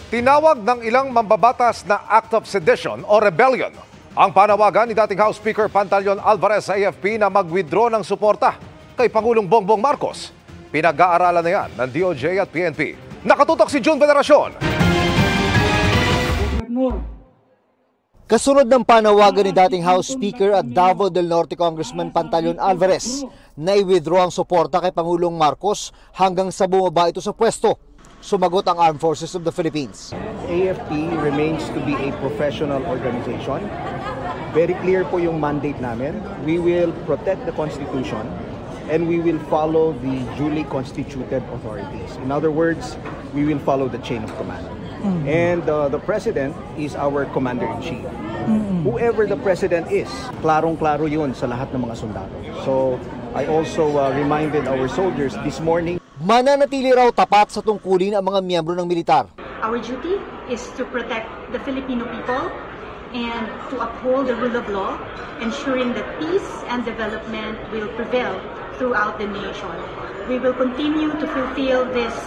Tinawag ng ilang mambabatas na act of sedition o rebellion ang panawagan ni dating House Speaker Pantaleon Alvarez sa AFP na mag-withdraw ng suporta kay Pangulong Bongbong Marcos. Pinag-aaralan na yan ng DOJ at PNP. Nakatutok si June Veneracion. Kasunod ng panawagan ni dating House Speaker at Davao del Norte Congressman Pantaleon Alvarez na i-withdraw ang suporta kay Pangulong Marcos hanggang sa bumaba ito sa pwesto. Sumagot ang Armed Forces of the Philippines. AFP remains to be a professional organization. Very clear po yung mandate namin. We will protect the Constitution and we will follow the duly constituted authorities. In other words, we will follow the chain of command. And the President is our Commander-in-Chief. Whoever the President is, klarong-klaro yun sa lahat ng mga sundalo. So, I also reminded our soldiers this morning. Mananatili raw tapat sa tungkulin ang mga miyembro ng militar. Our duty is to protect the Filipino people and to uphold the rule of law, ensuring that peace and development will prevail throughout the nation. We will continue to fulfill these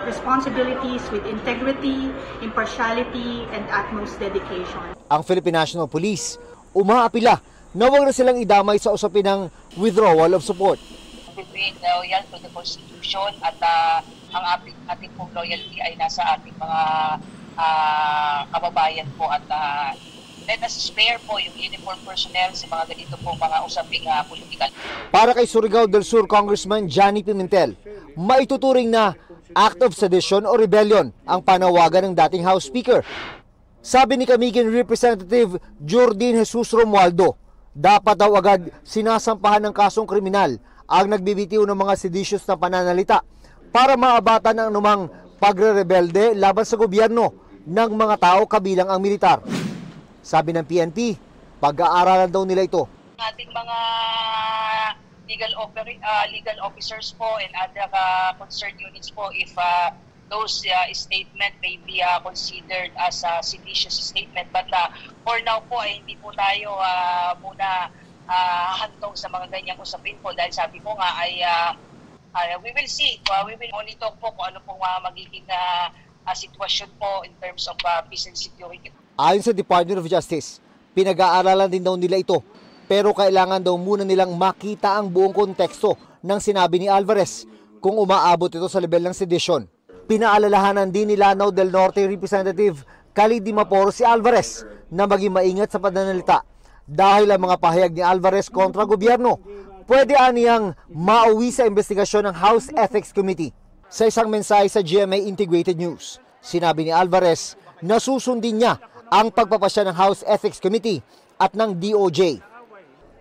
responsibilities with integrity, impartiality, and utmost dedication. Ang Philippine National Police umaapila na huwag na silang idamay sa usapin ng withdrawal of support. Remain loyal to the Constitution at ang ating pong loyalty ay nasa ating mga kababayan po at let us spare po yung uniform personnel sa mga ganito pong mga usaping political. Para kay Surigao del Sur Congressman Johnny Pimentel, maituturing na act of sedition o rebellion ang panawagan ng dating House Speaker. Sabi ni Camiguin Representative Jordin Jesus Romualdo, dapat daw agad sinasampahan ng kasong kriminal ang nagbibitiw ng mga seditious na pananalita para maabatan ang anumang pagre-rebelde laban sa gobyerno ng mga tao kabilang ang militar. Sabi ng PNP, pag-aaralan daw nila ito. Ating mga legal officers po and other concerned units po if those statement may be considered as a seditious statement. But for now po ay hindi po tayo muna hantong sa mga ganyang usapin po dahil sabi ko nga ay we will see, we will monitor po kung ano pong magiging sitwasyon po in terms of peace and security. Ayon sa Department of Justice, pinag-aaralan din daw nila ito pero kailangan daw muna nilang makita ang buong konteksto ng sinabi ni Alvarez kung umaabot ito sa level ng sedition. Pinaalalahanan din ni Lanao del Norte Representative Khalid Dimaporo si Alvarez na maging maingat sa pananalita dahil ang mga pahayag ni Alvarez kontra gobyerno pwede aniyang mauwi sa investigasyon ng House Ethics Committee. Sa isang mensahe sa GMA Integrated News, sinabi ni Alvarez na susundin niya ang pagpapasya ng House Ethics Committee at ng DOJ.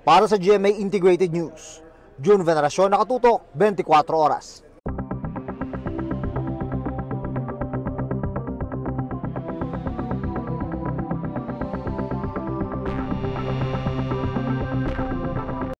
Para sa GMA Integrated News, June Veneracion, Nakatutok, 24 Oras.